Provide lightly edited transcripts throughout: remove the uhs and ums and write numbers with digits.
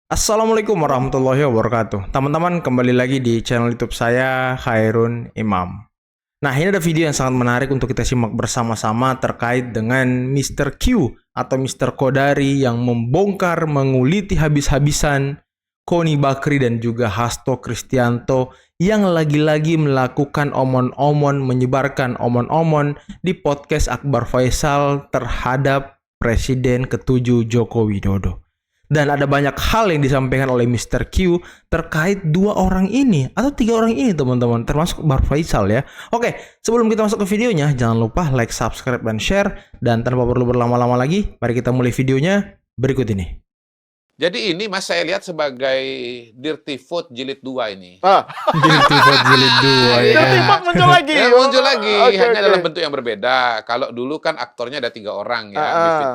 Assalamualaikum warahmatullahi wabarakatuh. Teman-teman, kembali lagi di channel YouTube saya, Khairun Imam. Nah, ini ada video yang sangat menarik untuk kita simak bersama-sama terkait dengan Mr. Q atau Mr. Kodari yang membongkar, menguliti habis-habisan Koni Bakri dan juga Hasto Kristianto yang lagi-lagi melakukan omon-omon, menyebarkan omon-omon di podcast Akbar Faisal terhadap Presiden ke-7 Joko Widodo. Dan ada banyak hal yang disampaikan oleh Mr. Q terkait dua orang ini atau tiga orang ini teman-teman, termasuk Akbar Faisal ya. Oke, sebelum kita masuk ke videonya, jangan lupa like, subscribe, dan share. Dan tanpa perlu berlama-lama lagi, mari kita mulai videonya berikut ini. Jadi ini Mas saya lihat sebagai Dirty Vote Jilid 2 ini. Dirty Vote Jilid 2 ya. Dirty Vote muncul lagi. Ya, muncul lagi, Oke. hanya dalam bentuk yang berbeda. Kalau dulu kan aktornya ada 3 orang ya,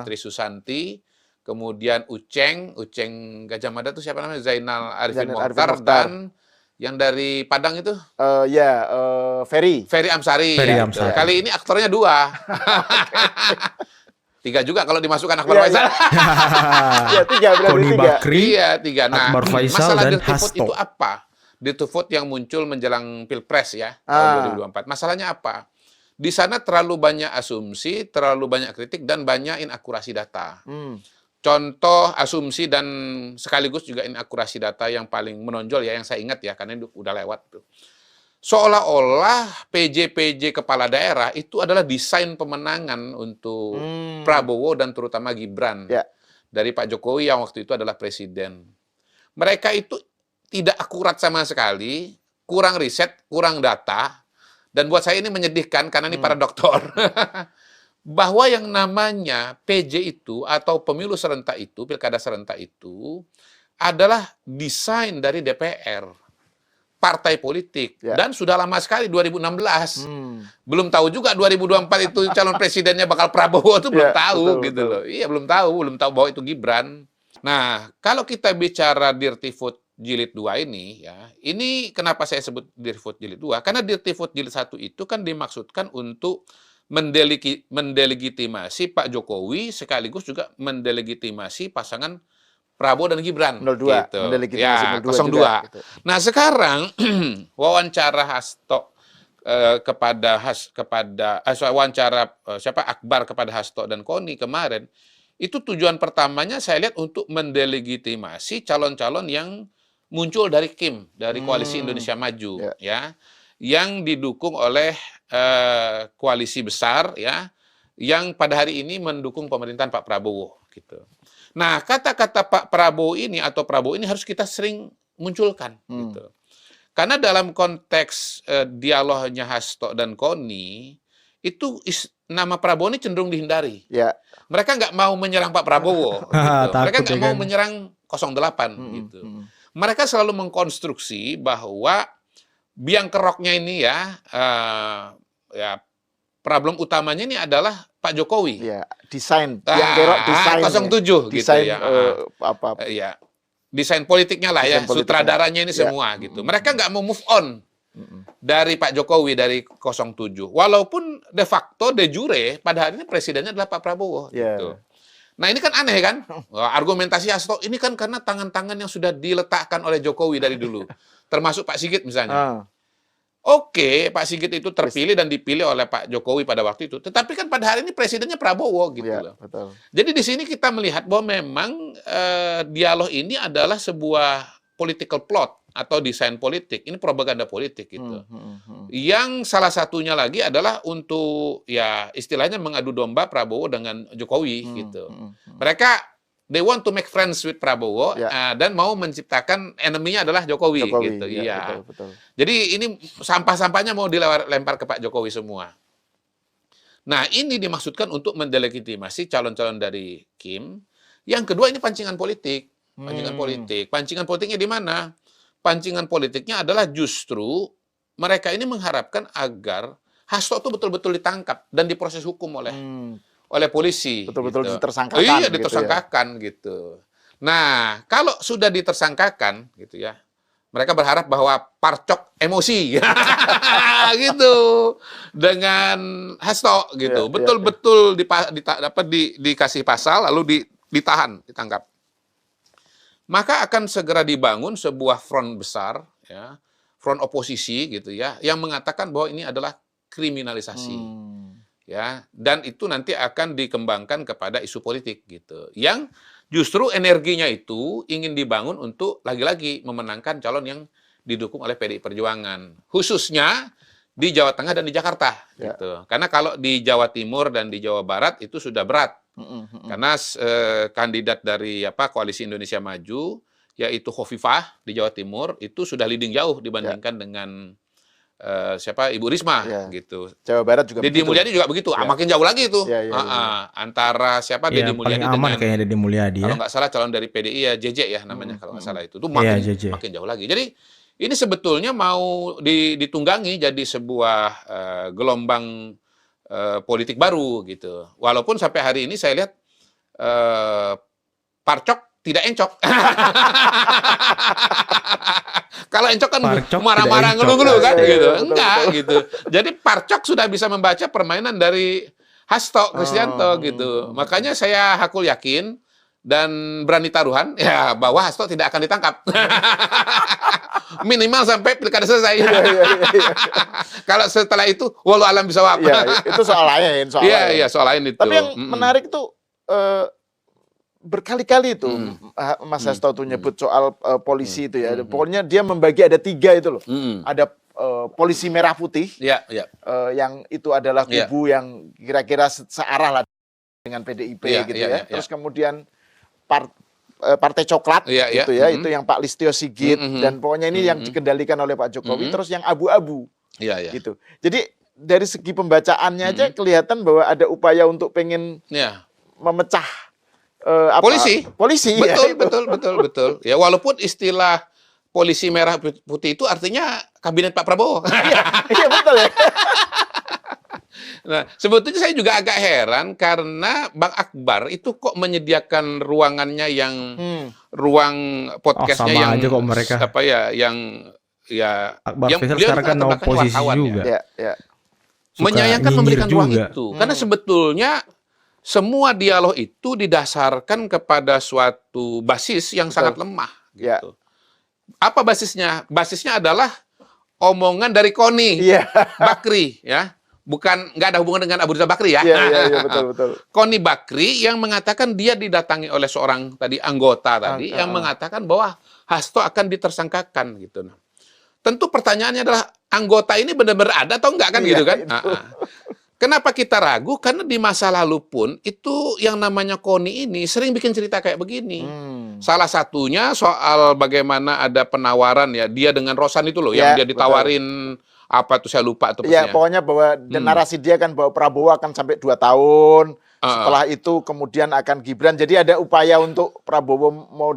Bivitri Susanti, kemudian Uceng Gajah Mada itu siapa namanya? Zainal Arifin Mokhtar, dan yang dari Padang itu Ferry Amsari. Ferry Ya. Amsari. Kali ini aktornya 2. 3 juga kalau dimasukkan Akbar Faisal. Iya, 3 berarti Koni 3. Bakri, Iya, 3. Nah, Akbar Faisal, masalah dan Dirty Vote Hasto. itu apa? Dirty Vote yang muncul menjelang Pilpres ya, tahun 2024. Masalahnya apa? Di sana terlalu banyak asumsi, terlalu banyak kritik, dan banyak inakurasi data. Contoh asumsi dan sekaligus juga inakurasi data yang paling menonjol ya, yang saya ingat ya, karena itu udah lewat tuh. Seolah-olah PJ kepala daerah itu adalah desain pemenangan untuk Prabowo dan terutama Gibran dari Pak Jokowi yang waktu itu adalah presiden. Mereka itu tidak akurat sama sekali, kurang riset, kurang data, dan buat saya ini menyedihkan karena ini para doktor. Bahwa yang namanya PJ itu atau pemilu serentak itu, pilkada serentak itu adalah desain dari DPR. Partai politik, dan sudah lama sekali 2016. Belum tahu juga 2024 itu calon presidennya bakal Prabowo itu belum tahu gitu loh. Iya, belum tahu bahwa itu Gibran. Nah, kalau kita bicara Dirty Vote Jilid 2 ini ya, ini kenapa saya sebut Dirty Vote Jilid 2? Karena Dirty Vote Jilid 1 itu kan dimaksudkan untuk mendelegitimasi Pak Jokowi sekaligus juga mendelegitimasi pasangan Prabowo dan Gibran 02, gitu. Ya, 02 juga, gitu. Nah, sekarang wawancara Hasto Akbar kepada Hasto dan Koni kemarin, itu tujuan pertamanya saya lihat untuk mendelegitimasi calon-calon yang muncul dari KIM, dari Koalisi Indonesia Maju ya, yang didukung oleh koalisi besar ya, yang pada hari ini mendukung pemerintahan Pak Prabowo gitu. Nah, kata-kata Pak Prabowo ini atau Prabowo ini harus kita sering munculkan gitu. Karena dalam konteks dialognya Hasto dan Koni, itu nama Prabowo ini cenderung dihindari. Mereka nggak mau menyerang Pak Prabowo. Gitu. Mereka nggak mau menyerang 08 gitu. Mereka selalu mengkonstruksi bahwa biang keroknya ini ya problem utamanya ini adalah Pak Jokowi. Desain, yang kerok desain. 07 desain, gitu ya. ya. Desain politiknya lah desain ya, sutradaranya ini semua gitu. Mereka nggak mau move on dari Pak Jokowi, dari 07. Walaupun de facto, de jure, pada hari ini presidennya adalah Pak Prabowo. Gitu. Nah ini kan aneh kan? Argumentasi Hasto ini kan karena tangan-tangan yang sudah diletakkan oleh Jokowi dari dulu. Termasuk Pak Sigit misalnya. Oke, Pak Sigit itu terpilih dan dipilih oleh Pak Jokowi pada waktu itu. Tetapi kan pada hari ini presidennya Prabowo gitu loh. Betul. Jadi di sini kita melihat bahwa memang dialog ini adalah sebuah political plot atau desain politik. Ini propaganda politik gitu. Yang salah satunya lagi adalah untuk ya istilahnya mengadu domba Prabowo dengan Jokowi gitu. Mereka they want to make friends with Prabowo dan mau menciptakan enemy-nya adalah Jokowi gitu. Iya. Betul. Jadi ini sampah-sampahnya mau dilempar ke Pak Jokowi semua. Nah, ini dimaksudkan untuk mendelegitimasi calon-calon dari Kim. Yang kedua ini pancingan politik. Pancingan politiknya di mana? Pancingan politiknya adalah justru mereka ini mengharapkan agar Hasto itu betul-betul ditangkap dan diproses hukum oleh polisi. Betul-betul gitu. ditersangkakan. Iya, ditersangkakan gitu. Nah, kalau sudah ditersangkakan gitu ya, mereka berharap bahwa parcok emosi gitu dengan Hasto gitu. Betul-betul dikasih pasal lalu ditahan, ditangkap. maka akan segera dibangun sebuah front besar, ya, front oposisi gitu ya, yang mengatakan bahwa ini adalah kriminalisasi. Ya, dan itu nanti akan dikembangkan kepada isu politik gitu. Yang justru energinya itu ingin dibangun untuk lagi-lagi memenangkan calon yang didukung oleh PDI Perjuangan, khususnya di Jawa Tengah dan di Jakarta gitu. Karena kalau di Jawa Timur dan di Jawa Barat itu sudah berat. Karena kandidat dari Koalisi Indonesia Maju yaitu Khofifah di Jawa Timur itu sudah leading jauh dibandingkan dengan Ibu Risma gitu. Jawa Barat juga Deddy begitu. Mulyadi juga begitu. Makin jauh lagi itu. Antara Deddy paling Mulyadi aman dengan kayaknya Deddy Mulyadi kalau ya. nggak salah calon dari PDI ya JJ ya namanya kalau nggak salah itu. Itu makin jauh lagi. Jadi ini sebetulnya mau ditunggangi jadi sebuah gelombang politik baru gitu. Walaupun sampai hari ini saya lihat Parcok tidak encok. Kalau encok kan marah-marah ngeluh-ngeluh kan gitu. Enggak gitu. Jadi Parcok sudah bisa membaca permainan dari Hasto Kristianto gitu. Makanya saya hakul yakin dan berani taruhan ya bahwa Hasto tidak akan ditangkap. Minimal sampai pilkada selesai. Kalau setelah itu walau alam bisa apa. Itu soal lain, Iya, soal lain itu. Tapi yang menarik tuh berkali-kali itu Mas Hasto tuh nyebut soal polisi itu ya. Pokoknya dia membagi ada 3 itu loh. Ada polisi merah putih, yang itu adalah kubu yang kira-kira searah lah dengan PDIP gitu ya. Terus kemudian Partai Coklat gitu ya, itu yang Pak Listio Sigit dan pokoknya ini yang dikendalikan oleh Pak Jokowi. Terus yang abu-abu, gitu. Jadi dari segi pembacaannya aja kelihatan bahwa ada upaya untuk pengen memecah polisi. Betul. Ya walaupun istilah polisi merah putih itu artinya kabinet Pak Prabowo. Iya betul ya. Nah, sebetulnya saya juga agak heran karena Bang Akbar itu kok menyediakan ruangannya yang ruang podcastnya sama yang aja kok mereka. Akbar yang Faisal beliau sekarang kan oposisi juga. Menyayangkan memberikan ruang juga. itu. Karena sebetulnya semua dialog itu didasarkan kepada suatu basis yang sangat lemah gitu. Apa basisnya? Basisnya adalah omongan dari Koni Bakri ya. Nggak ada hubungan dengan Abu Rizal Bakri ya. Iya, betul. Koni Bakri yang mengatakan dia didatangi oleh seorang anggota yang mengatakan bahwa Hasto akan ditersangkakan gitu. Nah, tentu pertanyaannya adalah anggota ini benar-benar ada atau enggak kan gitu kan? Kenapa kita ragu? Karena di masa lalu pun itu yang namanya Koni ini sering bikin cerita kayak begini. Salah satunya soal bagaimana ada penawaran ya dia dengan Rosan itu loh yang dia ditawarin apa tuh saya lupa tuh. Ya pokoknya bahwa narasi dia kan bahwa Prabowo akan sampai 2 tahun. Setelah itu kemudian akan Gibran. Jadi ada upaya untuk Prabowo mau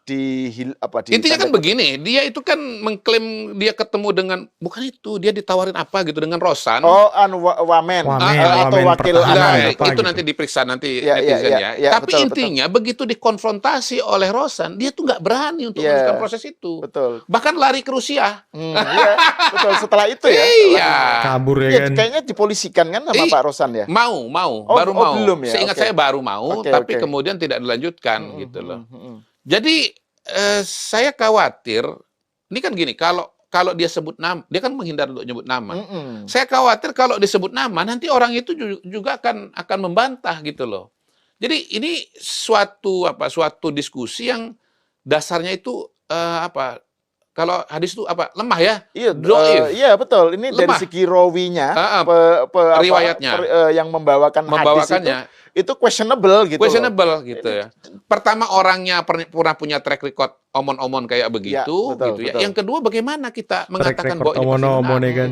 intinya kan begini, dia itu kan mengklaim dia ketemu dengan bukan itu, dia ditawarin apa gitu dengan Rosan. Wamen Wamen atau wakil itu gitu. nanti diperiksa nanti netizen ya. Tapi intinya begitu dikonfrontasi oleh Rosan, dia tuh nggak berani untuk melanjutkan proses itu. Betul. Bahkan lari ke Rusia. Betul. Setelah itu ya. Iya. Kabur ya kan. Kayaknya dipolisikan kan sama Pak Rosan ya. Baru mau. Belum ya? Seingat saya baru mau, tapi kemudian tidak dilanjutkan gitu loh. Jadi saya khawatir, ini kan gini, kalau dia sebut nama, dia kan menghindar untuk nyebut nama. Saya khawatir kalau disebut nama, nanti orang itu juga akan membantah gitu loh. Jadi ini suatu diskusi yang dasarnya itu kalau hadis itu lemah ya? Iya betul. Ini lemah. Dari segi rawinya, riwayatnya yang membawakannya itu questionable gitu. Gitu ya. Pertama orangnya pernah punya track record omon-omon kayak begitu, betul. Yang kedua bagaimana kita mengatakan bahwa ini omon-omon kan.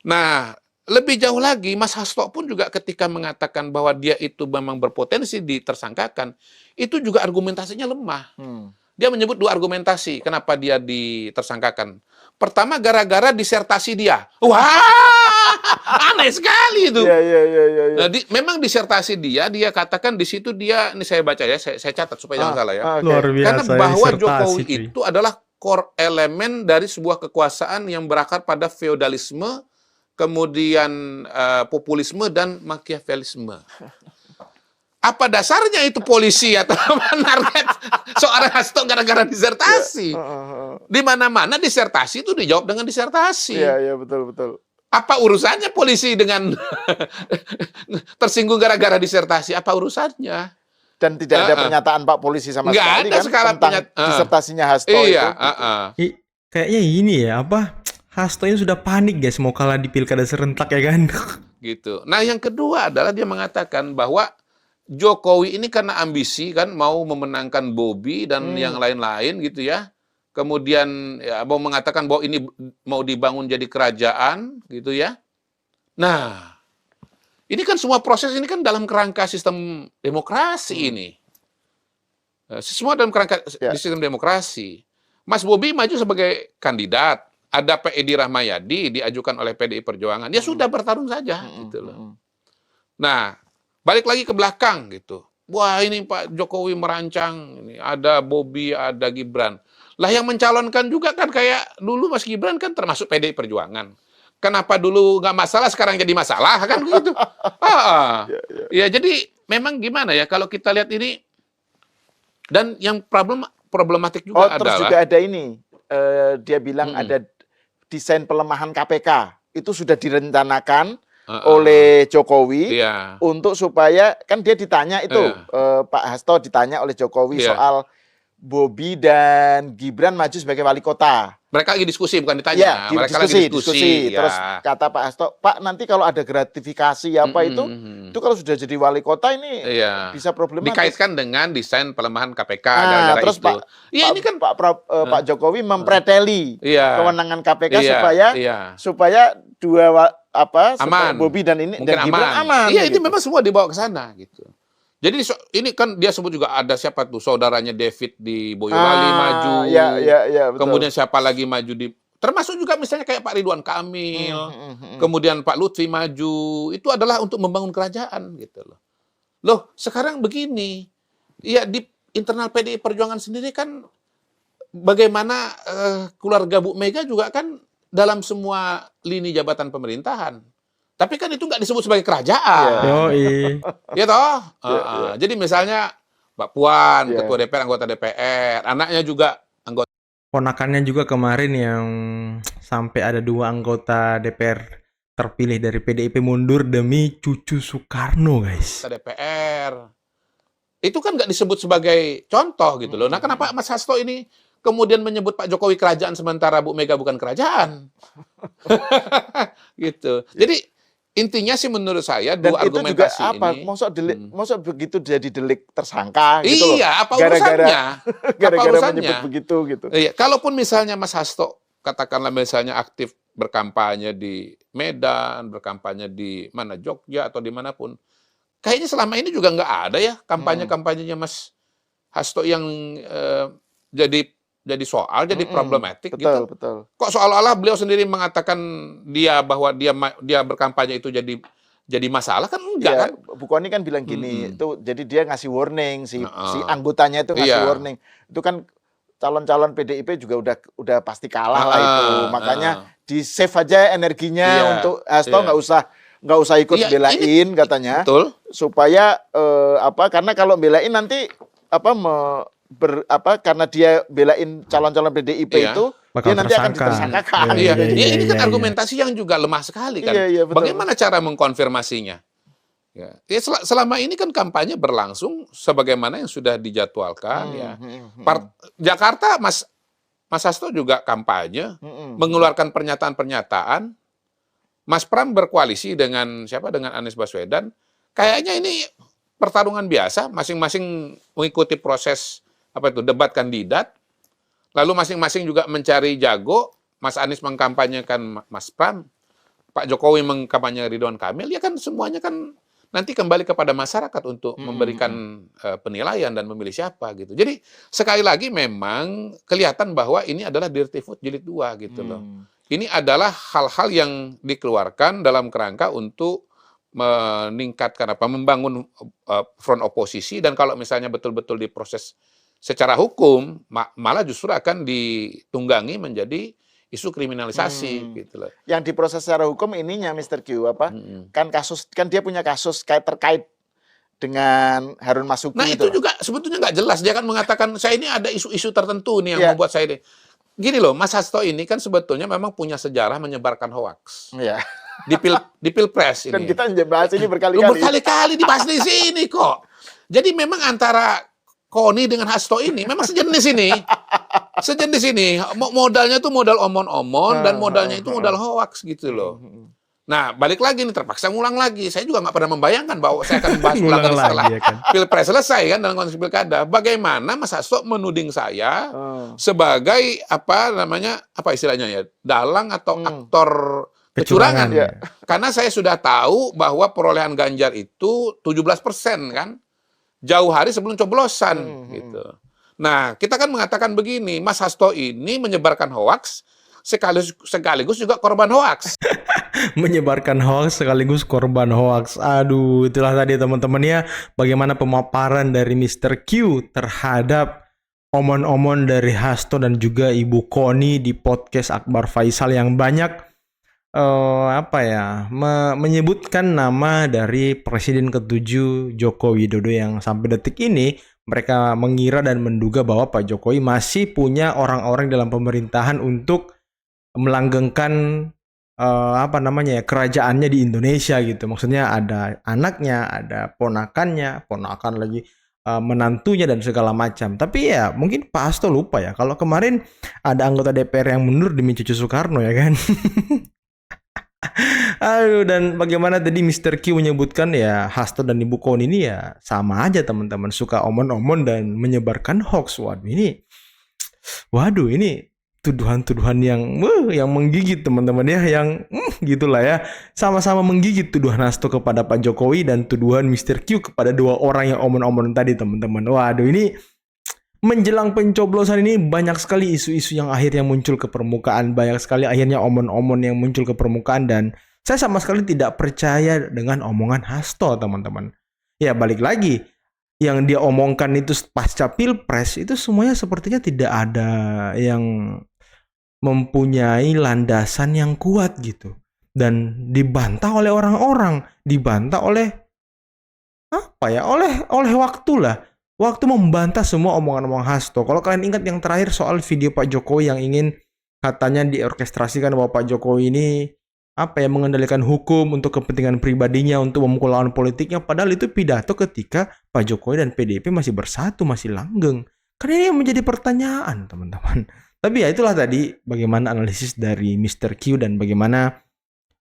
Nah, lebih jauh lagi Mas Hasto pun juga ketika mengatakan bahwa dia itu memang berpotensi ditersangkakan, itu juga argumentasinya lemah. Dia menyebut 2 argumentasi kenapa dia ditersangkakan. Pertama gara-gara disertasi dia. Wah, aneh sekali itu. Iya. Nah, memang disertasi dia katakan di situ ini saya baca ya, saya catat supaya jangan salah ya. Luar biasa. Karena bahwa Jokowi itu adalah core elemen dari sebuah kekuasaan yang berakar pada feodalisme, kemudian populisme dan makiavelisme. Apa dasarnya itu polisi atau menarget seorang Hasto gara-gara disertasi? Di mana-mana disertasi itu dijawab dengan disertasi. Iya, betul. Apa urusannya polisi dengan tersinggung gara-gara disertasi? Apa urusannya? Dan tidak ada pernyataan Pak Polisi sama sekali kan tentang disertasinya Hasto itu. Kayaknya ini ya, Hasto ini sudah panik guys mau kalah di pilkada serentak ya kan? Gitu. Nah, yang kedua adalah dia mengatakan bahwa Jokowi ini karena ambisi kan mau memenangkan Bobi dan yang lain-lain gitu ya. Kemudian ya, mau mengatakan bahwa ini mau dibangun jadi kerajaan gitu ya. Nah, ini kan semua proses ini kan dalam kerangka sistem demokrasi ini. Semua dalam kerangka sistem demokrasi. Mas Bobi maju sebagai kandidat. Ada Pak Edi Rahmayadi diajukan oleh PDI Perjuangan. Ya sudah bertarung saja gitu loh. Nah, balik lagi ke belakang gitu. Wah, ini Pak Jokowi merancang, ini ada Bobi, ada Gibran. Lah yang mencalonkan juga kan kayak dulu Mas Gibran kan termasuk PDI Perjuangan. Kenapa dulu nggak masalah, sekarang jadi masalah kan gitu. Ya jadi memang gimana ya kalau kita lihat ini, dan yang problematik juga adalah. Terus juga ada ini, dia bilang ada desain pelemahan KPK. Itu sudah direncanakan oleh Jokowi untuk supaya, kan dia ditanya itu, Pak Hasto ditanya oleh Jokowi soal Bobi dan Gibran maju sebagai wali kota. Mereka lagi diskusi, bukan ditanya. Mereka lagi diskusi. Terus kata Pak Hasto, Pak nanti kalau ada gratifikasi apa itu kalau sudah jadi wali kota ini bisa problematis. Dikaitkan dengan desain pelemahan KPK. Terus itu. Ini kan Pak Jokowi mempreteli kewenangan KPK supaya dua aman. Bobi dan ini mungkin dan Gibran aman. Iya, itu memang semua dibawa ke sana gitu. Jadi ini kan dia sebut juga ada siapa tuh saudaranya David di Boyolali maju. Betul. Kemudian siapa lagi maju termasuk juga misalnya kayak Pak Ridwan Kamil. Kemudian Pak Lutfi maju. Itu adalah untuk membangun kerajaan gitu loh. Loh, sekarang begini. Ya di internal PDI Perjuangan sendiri kan bagaimana keluarga Bu Mega juga kan dalam semua lini jabatan pemerintahan. Tapi kan itu nggak disebut sebagai kerajaan. Ya toh? Jadi misalnya Mbak Puan, Ketua DPR, anggota DPR, anaknya juga anggota. Ponakannya juga kemarin yang sampai ada 2 anggota DPR terpilih dari PDIP mundur demi cucu Soekarno, guys. DPR. Itu kan nggak disebut sebagai contoh gitu loh. Nah, kenapa Mas Hasto ini kemudian menyebut Pak Jokowi kerajaan sementara Bu Mega bukan kerajaan? Gitu. Jadi intinya sih menurut saya dua argumentasi ini. Maksud begitu jadi delik tersangka gitu loh. Iya, apa urusannya? Gara-gara menyebut begitu gitu. Iya, kalaupun misalnya Mas Hasto katakanlah misalnya aktif berkampanye di Medan, berkampanye di mana Jogja atau dimanapun, kayaknya selama ini juga nggak ada ya kampanye-kampanyenya Mas Hasto yang jadi soal, jadi problematik gitu. Betul. Kok seolah-olah beliau sendiri mengatakan bahwa dia berkampanye itu jadi masalah kan enggak kan? Bu Kony kan bilang gini, itu jadi dia ngasih warning si anggotanya itu ngasih warning. Itu kan calon-calon PDIP juga udah pasti kalah lah itu. Makanya di save aja energinya untuk Hasto nggak usah ikut belain katanya. Betul. Supaya karena kalau belain nanti karena dia belain calon-calon PDIP itu dia nanti akan ditersangkakan. Ini kan argumentasi yang juga lemah sekali kan. Bagaimana cara mengkonfirmasinya? Ya, selama ini kan kampanye berlangsung sebagaimana yang sudah dijadwalkan. Jakarta Mas Hasto juga kampanye, mengeluarkan pernyataan-pernyataan. Mas Pram berkoalisi dengan siapa? Dengan Anies Baswedan. Kayaknya ini pertarungan biasa, masing-masing mengikuti proses debat kandidat. Lalu masing-masing juga mencari jago. Mas Anies mengkampanyekan Mas Pram, Pak Jokowi mengkampanyekan Ridwan Kamil. Ya kan semuanya kan nanti kembali kepada masyarakat untuk memberikan penilaian dan memilih siapa gitu. Jadi sekali lagi memang kelihatan bahwa ini adalah dirty vote jilid 2 gitu loh. Ini adalah hal-hal yang dikeluarkan dalam kerangka untuk meningkatkan membangun front oposisi, dan kalau misalnya betul-betul diproses secara hukum malah justru akan ditunggangi menjadi isu kriminalisasi gitu loh. Yang diproses secara hukum ininya Mr. Q kan dia punya kasus terkait dengan Harun Masuki. Nah itu juga sebetulnya nggak jelas. Dia kan mengatakan saya ini ada isu-isu tertentu nih yang membuat saya ini. Gini loh, Mas Hasto ini kan sebetulnya memang punya sejarah menyebarkan hoaks. Iya. Di Pilpres ini. Kan kita bahas ini berkali-kali. Berkali-kali dibahas di sini kok. Jadi memang antara Koni dengan Hasto ini memang sejenis ini. Sejenis ini. Modalnya tuh modal omon-omon dan modalnya itu modal hoaks gitu loh. Nah, balik lagi nih, terpaksa ngulang lagi. Saya juga nggak pernah membayangkan bahwa saya akan membahas ulang setelah Pilpres selesai kan dalam konteks pilkada. Bagaimana Mas Hasto menuding saya sebagai apa istilahnya ya, dalang atau aktor kecurangan. Karena saya sudah tahu bahwa perolehan Ganjar itu 17% kan. Jauh hari sebelum coblosan gitu. Nah, kita kan mengatakan begini, Mas Hasto ini menyebarkan hoaks sekaligus juga korban hoaks. Menyebarkan hoaks sekaligus korban hoaks. Aduh, itulah tadi teman-teman ya, bagaimana pemaparan dari Mr. Q terhadap omon-omon dari Hasto dan juga Ibu Koni di podcast Akbar Faisal yang banyak menyebutkan nama dari Presiden ke-7 Joko Widodo, yang sampai detik ini mereka mengira dan menduga bahwa Pak Jokowi masih punya orang-orang dalam pemerintahan untuk melanggengkan kerajaannya di Indonesia gitu. Maksudnya ada anaknya, ada ponakan lagi, menantunya dan segala macam. Tapi ya mungkin Pak Hasto lupa ya kalau kemarin ada anggota DPR yang mundur demi cucu Soekarno ya kan. Aduh, dan bagaimana tadi Mr. Q menyebutkan ya, Hasto dan Ibu Koni ini ya sama aja teman-teman, suka omon-omon dan menyebarkan hoax. Waduh, ini tuduhan-tuduhan yang menggigit teman-teman ya, yang gitulah ya, sama-sama menggigit tuduhan Hasto kepada Pak Jokowi dan tuduhan Mr. Q kepada dua orang yang omon-omon tadi teman-teman. Waduh, ini menjelang pencoblosan ini banyak sekali isu-isu yang akhirnya muncul ke permukaan, banyak sekali akhirnya omon-omon yang muncul ke permukaan, dan saya sama sekali tidak percaya dengan omongan Hasto teman-teman. Ya balik lagi, yang dia omongkan itu pasca Pilpres itu semuanya sepertinya tidak ada yang mempunyai landasan yang kuat gitu, dan dibantah oleh orang-orang, dibantah oleh oleh waktu lah. Waktu membantah semua omongan-omongan Hasto. Kalau kalian ingat yang terakhir soal video Pak Jokowi yang ingin katanya diorkestrasikan bahwa Pak Jokowi ini mengendalikan hukum untuk kepentingan pribadinya, untuk memukul lawan politiknya, padahal itu pidato ketika Pak Jokowi dan PDIP masih bersatu, masih langgeng. Karena ini yang menjadi pertanyaan teman-teman. Tapi ya itulah tadi bagaimana analisis dari Mr. Q dan bagaimana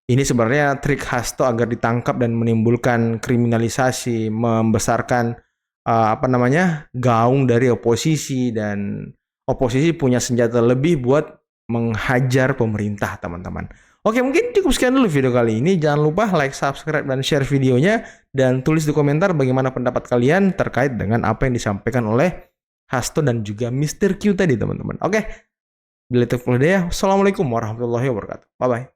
ini sebenarnya trik Hasto agar ditangkap dan menimbulkan kriminalisasi, membesarkan gaung dari oposisi, dan oposisi punya senjata lebih buat menghajar pemerintah teman-teman. Oke, mungkin cukup sekian dulu video kali ini. Jangan lupa like, subscribe, dan share videonya, dan tulis di komentar bagaimana pendapat kalian terkait dengan apa yang disampaikan oleh Hasto dan juga Mr. Q tadi teman-teman. Oke, bila itu ya. Assalamualaikum warahmatullahi wabarakatuh. Bye bye.